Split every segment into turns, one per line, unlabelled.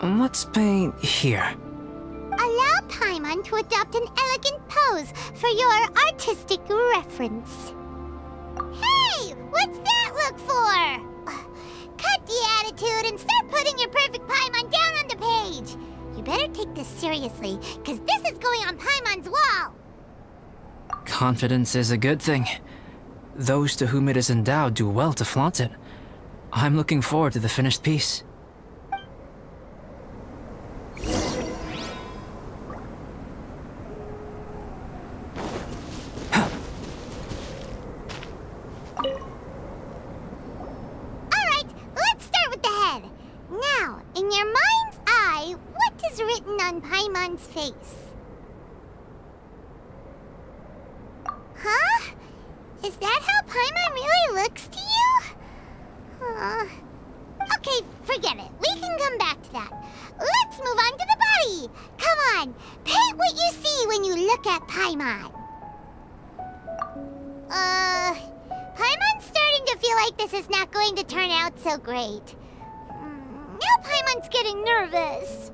Let's paint here.
Allow Paimon to adopt an elegant pose for your artistic reference. Hey! What's that look for? Cut the attitude and start putting your perfect Paimon down on the page. You better take this seriously, because this is going on Paimon's wall.
Confidence is a good thing. Those to whom it is endowed do well to flaunt it. I'm looking forward to the finished piece.
Alright, let's start with the head. Now, in your mind's eye, what is written on Paimon's face? Huh? Is that how Paimon really looks to you? Okay, forget it. We can come back to that. Let's move on to the body. Come on, paint what you see when you look at Paimon. Paimon's starting to feel like this is not going to turn out so great. Now Paimon's getting nervous.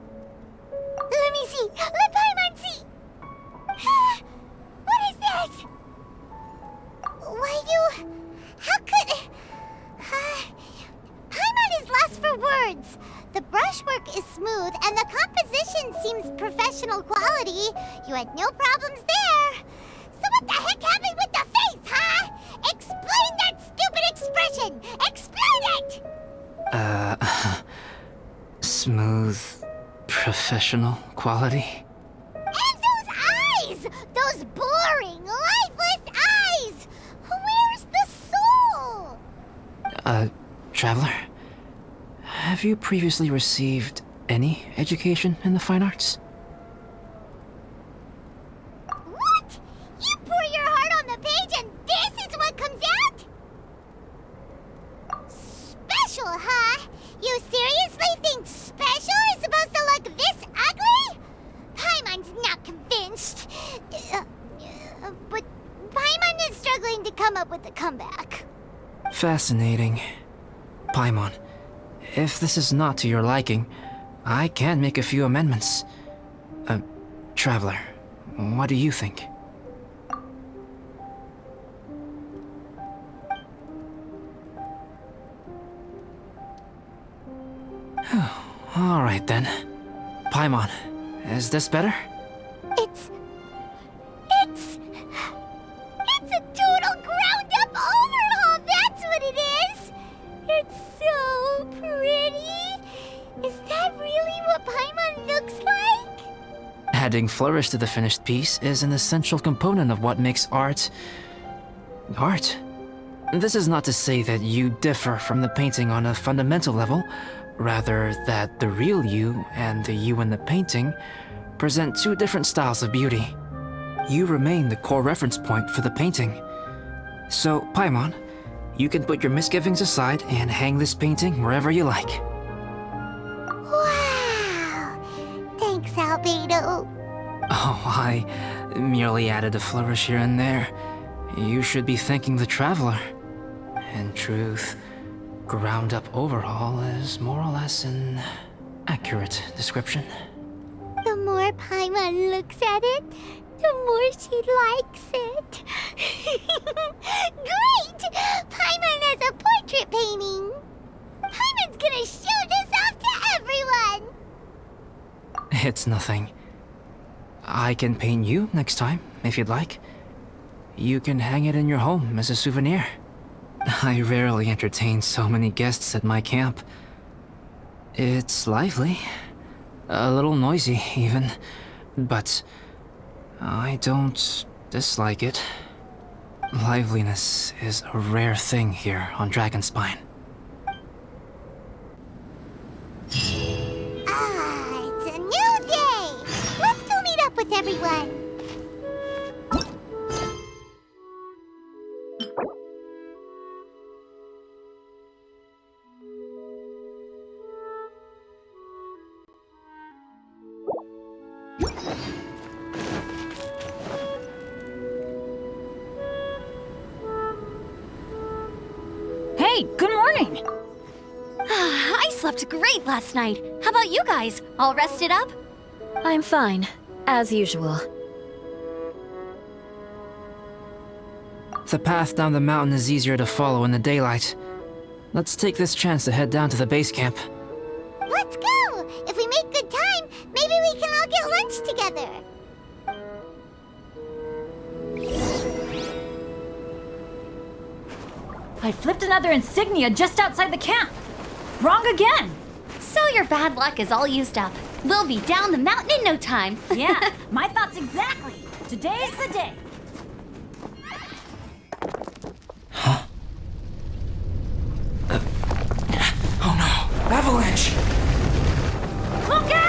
Let me see. Let Paimon see. What is that? Why you... How could... Paimon is lost for words. The brushwork is smooth and the composition seems professional quality. You had no problems there. So what the heck happened with the face, huh? Explain that stupid expression! Explain it!
Smooth, professional quality.
And those eyes! Those boring, lifeless eyes! Where's the soul?
Traveler? Have you previously received any education in the fine arts?
What? You pour your heart on the page and this is what comes out? Special, huh? You seriously think special is supposed to look this ugly? Paimon's not convinced. But Paimon is struggling to come up with a comeback.
Fascinating. Paimon, if this is not to your liking, I can make a few amendments. Traveler, what do you think? Alright then. Paimon, is this better?
It's a total ground-up overhaul, that's what it is! It's so pretty! Is that really what Paimon looks like?
Adding flourish to the finished piece is an essential component of what makes art... art. This is not to say that you differ from the painting on a fundamental level, rather that the real you and the you in the painting present two different styles of beauty. You remain the core reference point for the painting. So, Paimon, you can put your misgivings aside and hang this painting wherever you like.
Wow! Thanks, Albedo.
Oh, I merely added a flourish here and there. You should be thanking the Traveler. In truth, ground-up overhaul is more or less an accurate description.
The more Paimon looks at it, the more she likes it. Great! Paimon has a portrait painting. Paimon's gonna show this off to everyone.
It's nothing. I can paint you next time, if you'd like. You can hang it in your home as a souvenir. I rarely entertain so many guests at my camp. It's lively. A little noisy, even. But I don't dislike it. Liveliness is a rare thing here on Dragonspine.
It's a new day! Let's go meet up with everyone.
Hey, good morning! I slept great last night. How about you guys? All rested up?
I'm fine, as usual.
The path down the mountain is easier to follow in the daylight. Let's take this chance to head down to the base camp.
Let's go! If we make good time, maybe we can all get lunch together.
I flipped another insignia just outside the camp. Wrong again.
So your bad luck is all used up. We'll be down the mountain in no time.
Yeah, my thoughts exactly. Today's the day.
Oh no! Avalanche!
Look out!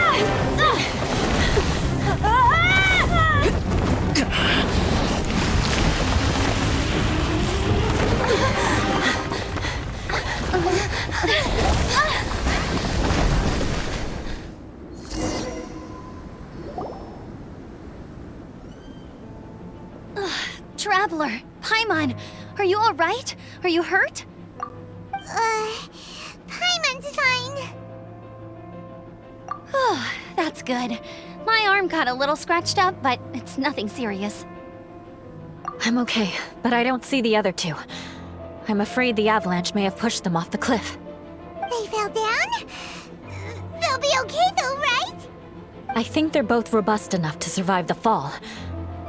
Traveler, Paimon, are you all right? Are you hurt?
Paimon's fine.
That's good. My arm got a little scratched up, but it's nothing serious.
I'm okay, but I don't see the other two. I'm afraid the avalanche may have pushed them off the cliff.
They fell down? They'll be okay though, right?
I think they're both robust enough to survive the fall.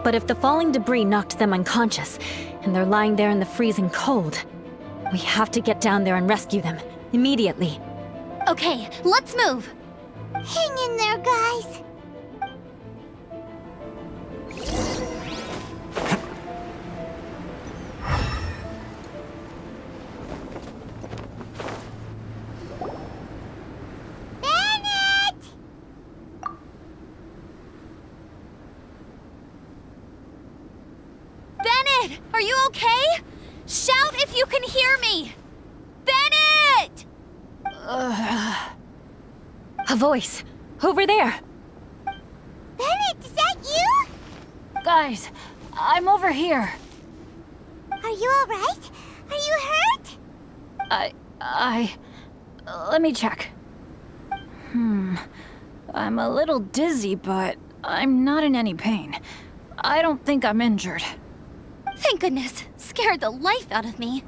But if the falling debris knocked them unconscious, and they're lying there in the freezing cold, we have to get down there and rescue them, immediately.
Okay, let's move.
Hang in there, guys. Bennett!
Bennett, are you okay? Shout if you can hear me! Bennett!
A voice! Over there!
Bennett, is that you?
Guys, I'm over here.
Are you alright? Are you hurt?
Let me check. I'm a little dizzy, but I'm not in any pain. I don't think I'm injured.
Thank goodness. Scared the life out of me.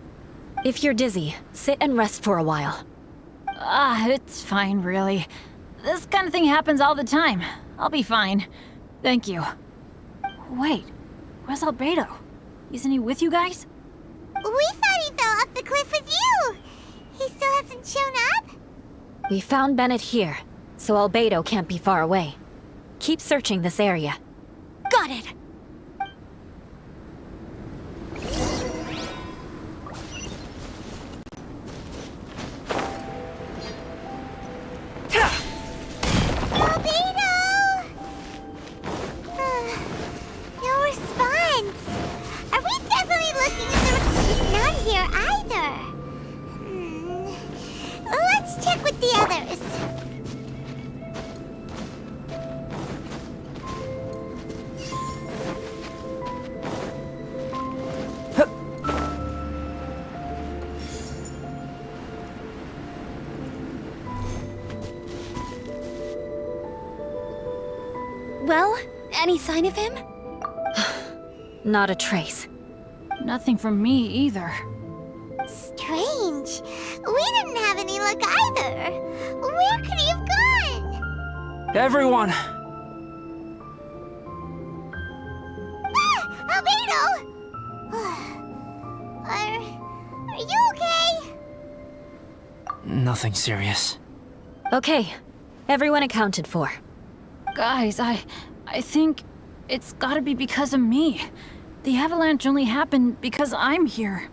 If you're dizzy, sit and rest for a while.
It's fine, really. This kind of thing happens all the time. I'll be fine. Thank you. Wait, where's Albedo? Isn't he with you guys?
We thought he fell off the cliff with you. He still hasn't shown up?
We found Bennett here, so Albedo can't be far away. Keep searching this area.
Got it.
Albedo! No response. Are we definitely looking at the... He's not here either. Let's check with the others.
Well, any sign of him?
Not a trace.
Nothing from me either.
Strange. We didn't have any luck either. Where could he have gone?
Everyone!
Albedo! Are you okay?
Nothing serious.
Okay, everyone accounted for.
Guys, I think it's gotta be because of me. The avalanche only happened because I'm here.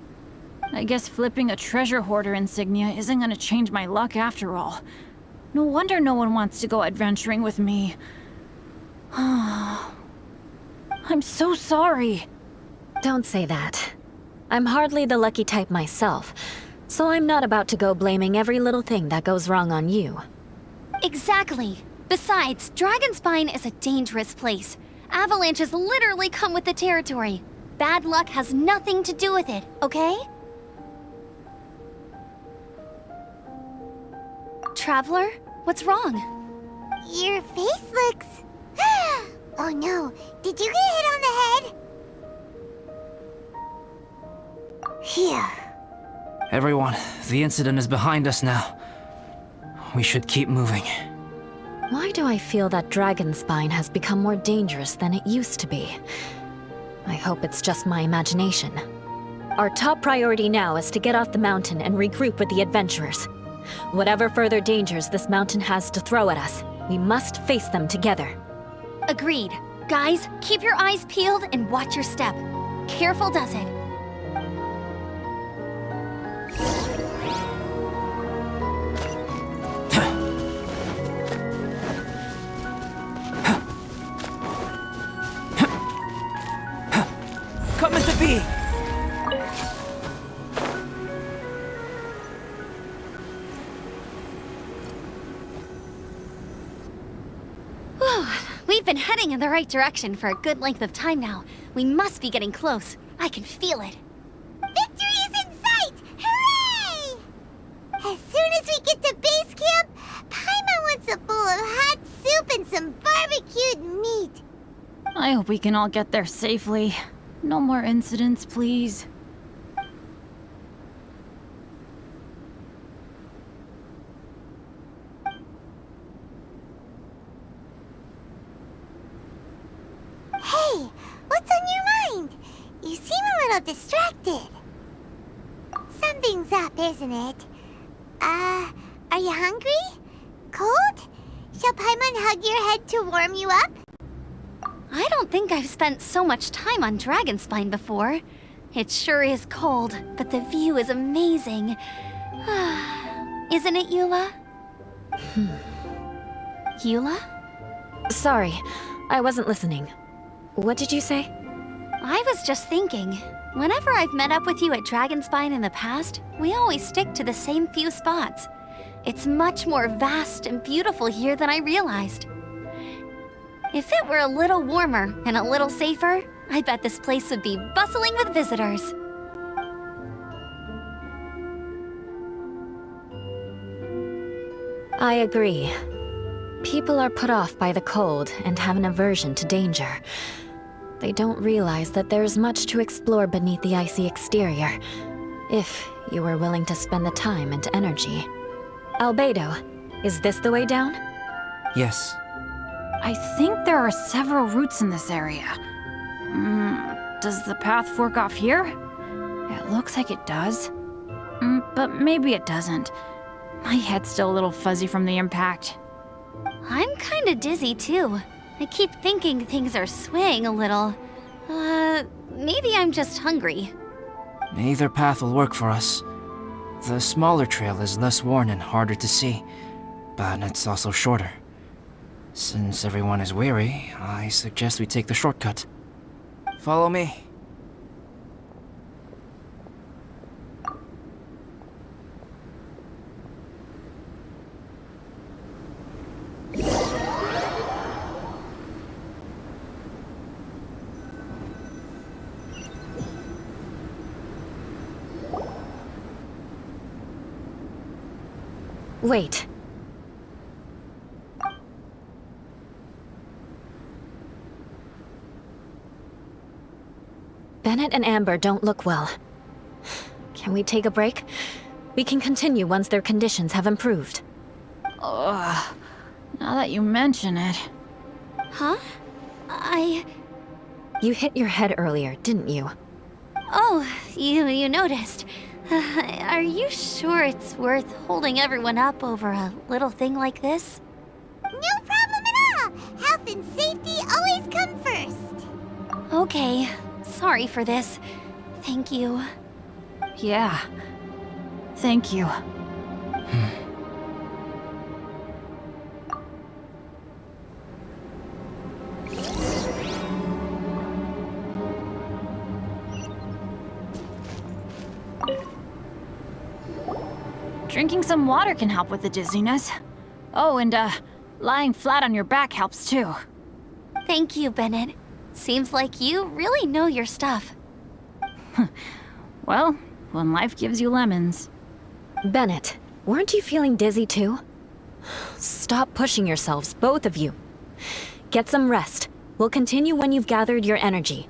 I guess flipping a treasure hoarder insignia isn't gonna change my luck after all. No wonder no one wants to go adventuring with me. I'm so sorry.
Don't say that. I'm hardly the lucky type myself, so I'm not about to go blaming every little thing that goes wrong on you.
Exactly. Besides, Dragonspine is a dangerous place. Avalanches literally come with the territory. Bad luck has nothing to do with it, okay? Traveler? What's wrong?
Your face looks... Oh no, did you get hit on the head? Phew.
Everyone, the incident is behind us now. We should keep moving.
Why do I feel that dragon spine has become more dangerous than it used to be? I hope it's just my imagination. Our top priority now is to get off the mountain and regroup with the adventurers. Whatever further dangers this mountain has to throw at us, we must face them together.
Agreed. Guys, keep your eyes peeled and watch your step. Careful does it.
Come into being!
We've been heading in the right direction for a good length of time now. We must be getting close. I can feel it.
Victory is in sight! Hooray! As soon as we get to base camp, Paimon wants a bowl of hot soup and some barbecued meat.
I hope we can all get there safely. No more incidents, please.
Hey, what's on your mind? You seem a little distracted. Something's up, isn't it? Are you hungry? Cold? Shall Paimon hug your head to warm you up?
I don't think I've spent so much time on Dragonspine before. It sure is cold, but the view is amazing. Isn't it, Eula? Eula?
Sorry, I wasn't listening. What did you say?
I was just thinking, whenever I've met up with you at Dragonspine in the past, we always stick to the same few spots. It's much more vast and beautiful here than I realized. If it were a little warmer and a little safer, I bet this place would be bustling with visitors.
I agree. People are put off by the cold and have an aversion to danger. They don't realize that there's much to explore beneath the icy exterior, if you were willing to spend the time and energy. Albedo, is this the way down?
Yes.
I think there are several routes in this area. Does the path fork off here? It looks like it does. But maybe it doesn't. My head's still a little fuzzy from the impact.
I'm kinda dizzy too. I keep thinking things are swaying a little. Maybe I'm just hungry.
Either path will work for us. The smaller trail is less worn and harder to see, but it's also shorter. Since everyone is weary, I suggest we take the shortcut. Follow me.
Wait. Bennett and Amber don't look well. Can we take a break? We can continue once their conditions have improved.
Ugh. Now that you mention it.
Huh?
You hit your head earlier, didn't you?
Oh, you noticed. Are you sure it's worth holding everyone up over a little thing like this?
No problem at all! Health and safety always come first!
Okay, sorry for this. Thank you.
Yeah. Thank you. Drinking some water can help with the dizziness. Oh, and lying flat on your back helps too.
Thank you, Bennett. Seems like you really know your stuff.
Well, when life gives you lemons.
Bennett, weren't you feeling dizzy too? Stop pushing yourselves, both of you. Get some rest. We'll continue when you've gathered your energy.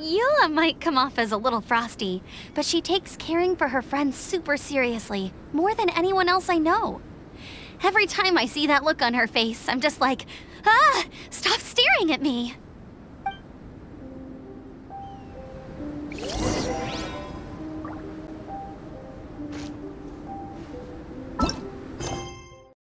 Eula might come off as a little frosty, but she takes caring for her friends super seriously, more than anyone else I know. Every time I see that look on her face, I'm just like, ah, stop staring at me.